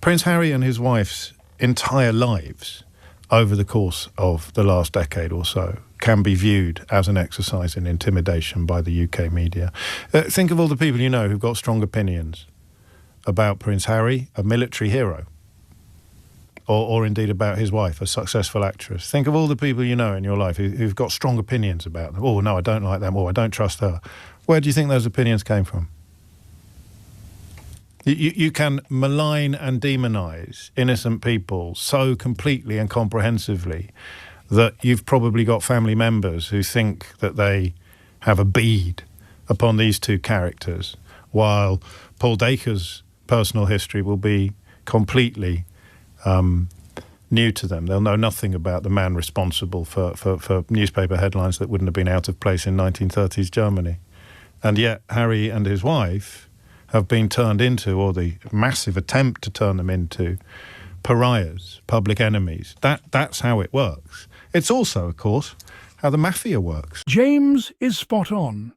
Prince Harry and his wife's entire lives over the course of the last decade or so can be viewed as an exercise in intimidation by the UK media. Think of all the people you know who've got strong opinions about Prince Harry, a military hero, or indeed about his wife, a successful actress. Think of all the people you know in your life who've got strong opinions about them. Oh, no, I don't like them, or I don't trust her. Where do you think those opinions came from? You can malign and demonise innocent people so completely and comprehensively that you've probably got family members who think that they have a bead upon these two characters, while Paul Dacre's personal history will be completely new to them. They'll know nothing about the man responsible for newspaper headlines that wouldn't have been out of place in 1930s Germany. And yet Harry and his wife have been turned into, or the massive attempt to turn them into, pariahs, public enemies. That's how it works. It's also, of course, how the mafia works. James is spot on.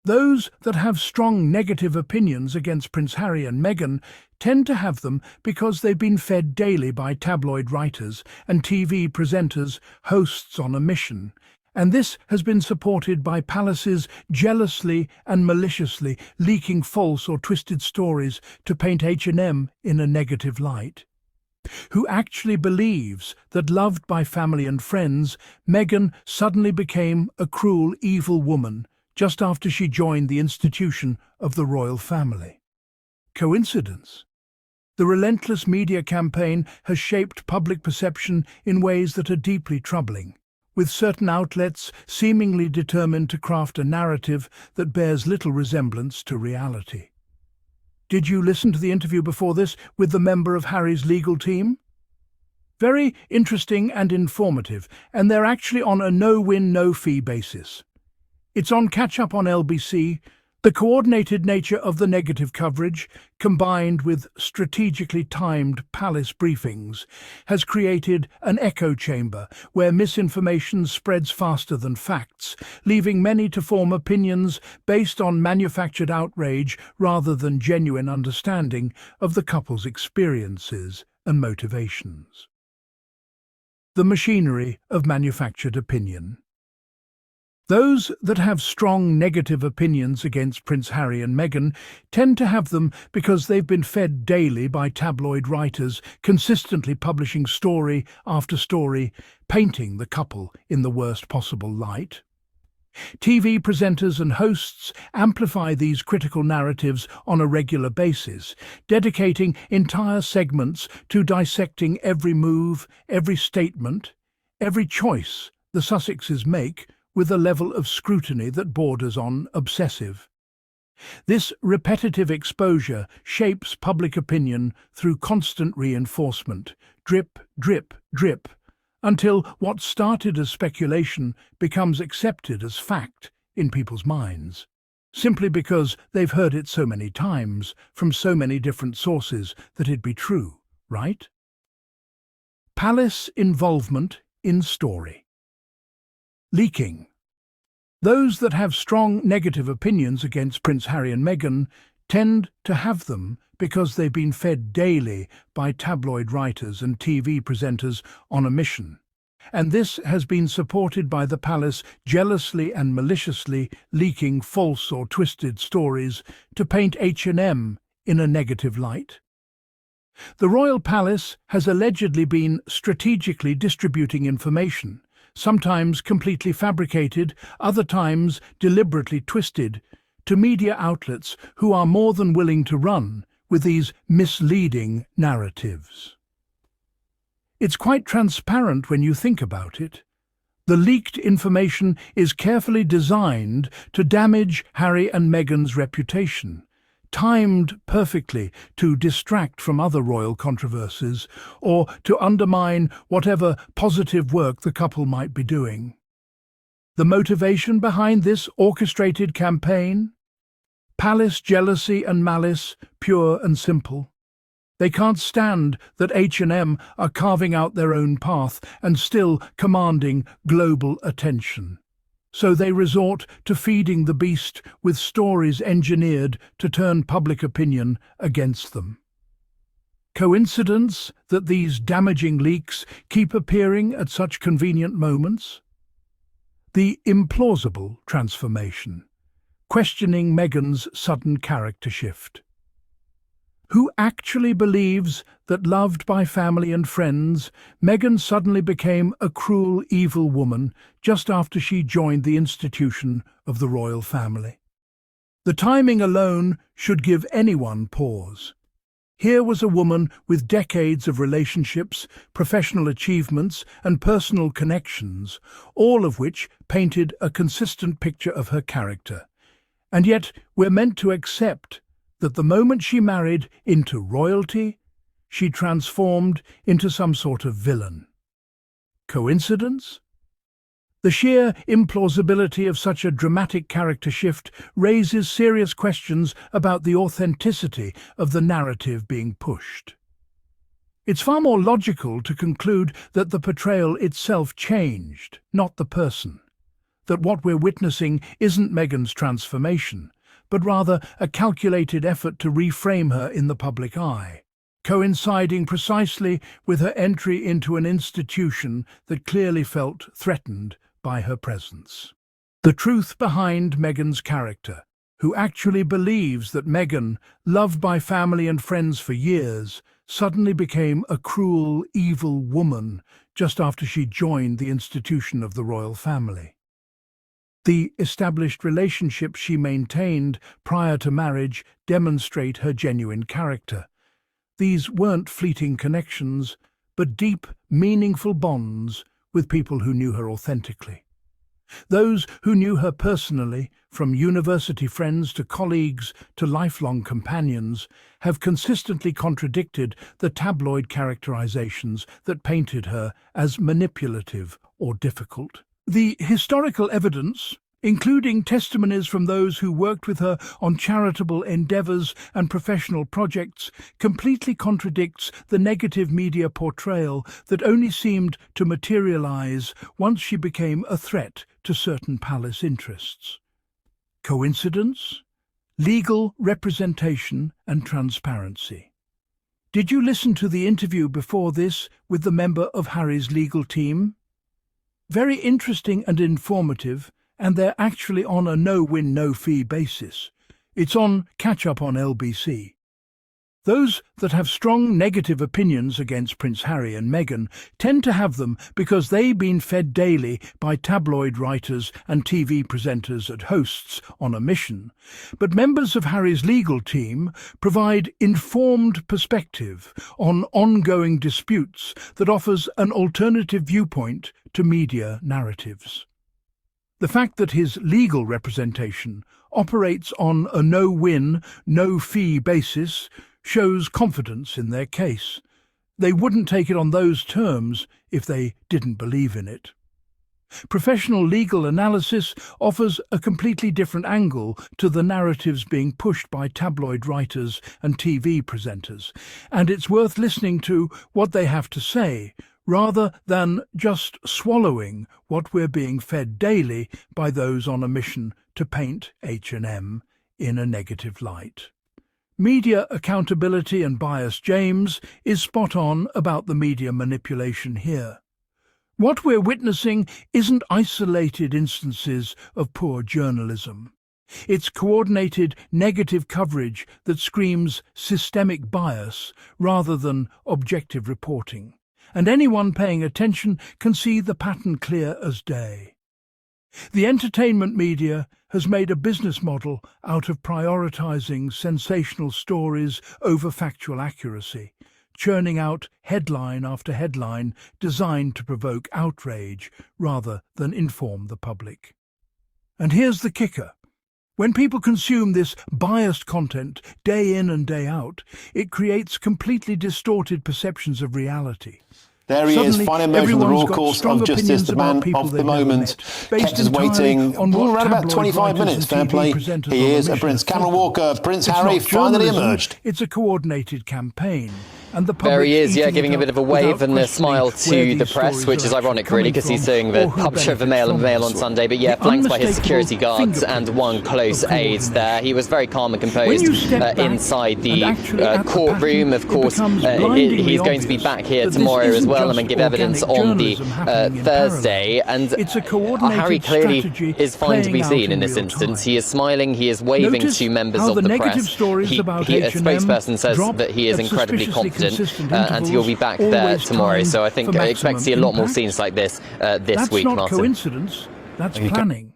Those that have strong negative opinions against Prince Harry and Meghan tend to have them because they've been fed daily by tabloid writers and TV presenters, hosts on a mission. And this has been supported by palaces jealously and maliciously leaking false or twisted stories to paint H&M in a negative light. Who actually believes that, loved by family and friends, Meghan suddenly became a cruel, evil woman just after she joined the institution of the royal family? Coincidence? The relentless media campaign has shaped public perception in ways that are deeply troubling, with certain outlets seemingly determined to craft a narrative that bears little resemblance to reality. Did you listen to the interview before this with the member of Harry's legal team? Very interesting and informative, and they're actually on a no-win, no-fee basis. It's on catch-up on LBC. The coordinated nature of the negative coverage, combined with strategically timed palace briefings, has created an echo chamber where misinformation spreads faster than facts, leaving many to form opinions based on manufactured outrage rather than genuine understanding of the couple's experiences and motivations. The machinery of manufactured opinion. Those that have strong negative opinions against Prince Harry and Meghan tend to have them because they've been fed daily by tabloid writers, consistently publishing story after story, painting the couple in the worst possible light. TV presenters and hosts amplify these critical narratives on a regular basis, dedicating entire segments to dissecting every move, every statement, every choice the Sussexes make, with a level of scrutiny that borders on obsessive. This repetitive exposure shapes public opinion through constant reinforcement, drip, drip, drip, until what started as speculation becomes accepted as fact in people's minds, simply because they've heard it so many times from so many different sources that it'd be true, right? Palace involvement in story. Leaking. Those that have strong negative opinions against Prince Harry and Meghan tend to have them because they've been fed daily by tabloid writers and TV presenters on a mission. And this has been supported by the palace jealously and maliciously leaking false or twisted stories to paint H&M in a negative light. The royal palace has allegedly been strategically distributing information, sometimes completely fabricated, other times deliberately twisted, to media outlets who are more than willing to run with these misleading narratives. It's quite transparent when you think about it. The leaked information is carefully designed to damage Harry and Meghan's reputation, timed perfectly to distract from other royal controversies or to undermine whatever positive work the couple might be doing. The motivation behind this orchestrated campaign? Palace jealousy and malice, pure and simple. They can't stand that H&M are carving out their own path and still commanding global attention. So they resort to feeding the beast with stories engineered to turn public opinion against them. Coincidence that these damaging leaks keep appearing at such convenient moments? The implausible transformation, questioning Meghan's sudden character shift. Who actually believes that, loved by family and friends, Meghan suddenly became a cruel, evil woman just after she joined the institution of the royal family? The timing alone should give anyone pause. Here was a woman with decades of relationships, professional achievements, and personal connections, all of which painted a consistent picture of her character. And yet we're meant to accept that the moment she married into royalty, she transformed into some sort of villain. Coincidence? The sheer implausibility of such a dramatic character shift raises serious questions about the authenticity of the narrative being pushed. It's far more logical to conclude that the portrayal itself changed, not the person. That what we're witnessing isn't Meghan's transformation, but rather a calculated effort to reframe her in the public eye, coinciding precisely with her entry into an institution that clearly felt threatened by her presence. The truth behind Meghan's character, who actually believes that Meghan, loved by family and friends for years, suddenly became a cruel, evil woman just after she joined the institution of the royal family. The established relationships she maintained prior to marriage demonstrate her genuine character. These weren't fleeting connections, but deep, meaningful bonds with people who knew her authentically. Those who knew her personally, from university friends to colleagues to lifelong companions, have consistently contradicted the tabloid characterizations that painted her as manipulative or difficult. The historical evidence, including testimonies from those who worked with her on charitable endeavors and professional projects, completely contradicts the negative media portrayal that only seemed to materialize once she became a threat to certain palace interests. Coincidence? Legal representation and transparency. Did you listen to the interview before this with the member of Harry's legal team? Very interesting and informative, and they're actually on a no-win, no-fee basis. It's on catch-up on LBC. Those that have strong negative opinions against Prince Harry and Meghan tend to have them because they've been fed daily by tabloid writers and TV presenters and hosts on a mission. But members of Harry's legal team provide informed perspective on ongoing disputes that offers an alternative viewpoint to media narratives. The fact that his legal representation operates on a no-win, no-fee basis shows confidence in their case. They wouldn't take it on those terms if they didn't believe in it. Professional legal analysis offers a completely different angle to the narratives being pushed by tabloid writers and TV presenters, and it's worth listening to what they have to say, rather than just swallowing what we're being fed daily by those on a mission to paint H&M in a negative light. Media accountability and bias James is spot on about the media manipulation here. What we're witnessing isn't isolated instances of poor journalism. It's coordinated negative coverage that screams systemic bias rather than objective reporting. And anyone paying attention can see the pattern clear as day. The entertainment media has made a business model out of prioritizing sensational stories over factual accuracy, churning out headline after headline designed to provoke outrage rather than inform the public. And here's the kicker. When people consume this biased content day in and day out, it creates completely distorted perceptions of reality. There he is, final emerging from the raw course of justice, the man of the moment. Kept us waiting around about 25 minutes, fair play. He is a Prince. Cameron Walker, Prince Harry finally emerged. It's a coordinated campaign. and the There he is, public giving a bit of a wave and a smile to the press, which is ironic, really, because he's suing the publisher of the Mail and Mail on Sunday. But flanked by his security guards and one close aide there. He was very calm and composed inside the courtroom. Of course, he's going to be back here tomorrow as well and give evidence on the Thursday. And Harry clearly is fine to be seen in this instance. He is smiling, he is waving to members of the press. A spokesperson says that he is incredibly confident and he'll be back there tomorrow. So I think expect to see a lot more scenes like this this week, Martin. That's not coincidence, that's planning.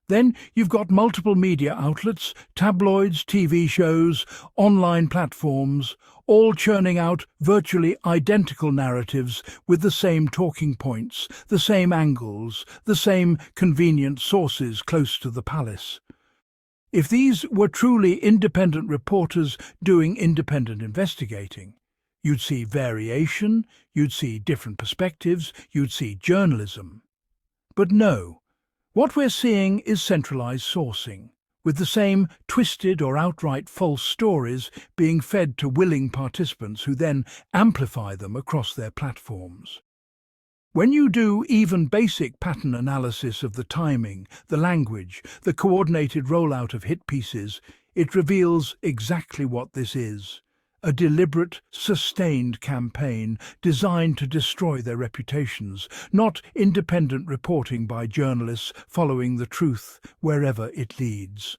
Then you've got multiple media outlets, tabloids, TV shows, online platforms, all churning out virtually identical narratives with the same talking points, the same angles, the same convenient sources close to the palace. If these were truly independent reporters doing independent investigating, you'd see variation, you'd see different perspectives, you'd see journalism. But no, what we're seeing is centralized sourcing, with the same twisted or outright false stories being fed to willing participants who then amplify them across their platforms. When you do even basic pattern analysis of the timing, the language, the coordinated rollout of hit pieces, it reveals exactly what this is: a deliberate, sustained campaign designed to destroy their reputations, not independent reporting by journalists following the truth wherever it leads.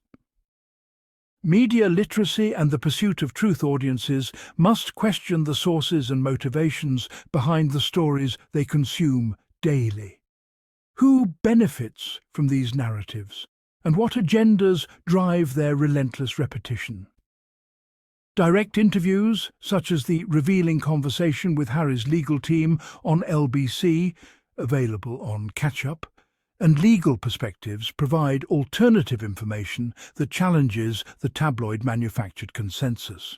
Media literacy and the pursuit of truth audiences must question the sources and motivations behind the stories they consume daily. Who benefits from these narratives, and what agendas drive their relentless repetition? Direct interviews, such as the revealing conversation with Harry's legal team on LBC, available on Catch-Up, and legal perspectives provide alternative information that challenges the tabloid-manufactured consensus.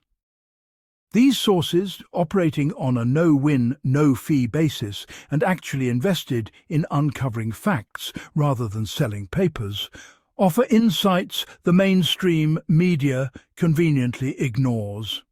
These sources, operating on a no-win, no-fee basis and actually invested in uncovering facts rather than selling papers, offer insights the mainstream media conveniently ignores.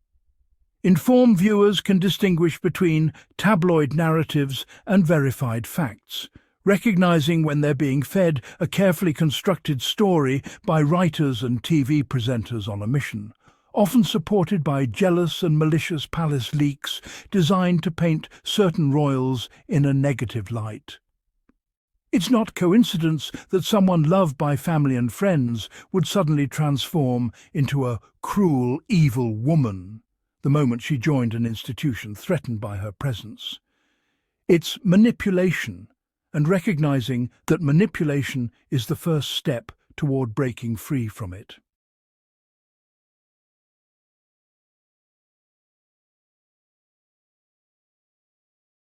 Informed viewers can distinguish between tabloid narratives and verified facts, recognizing when they're being fed a carefully constructed story by writers and TV presenters on a mission, often supported by jealous and malicious palace leaks designed to paint certain royals in a negative light. It's not coincidence that someone loved by family and friends would suddenly transform into a cruel, evil woman the moment she joined an institution threatened by her presence. It's manipulation, and recognizing that manipulation is the first step toward breaking free from it.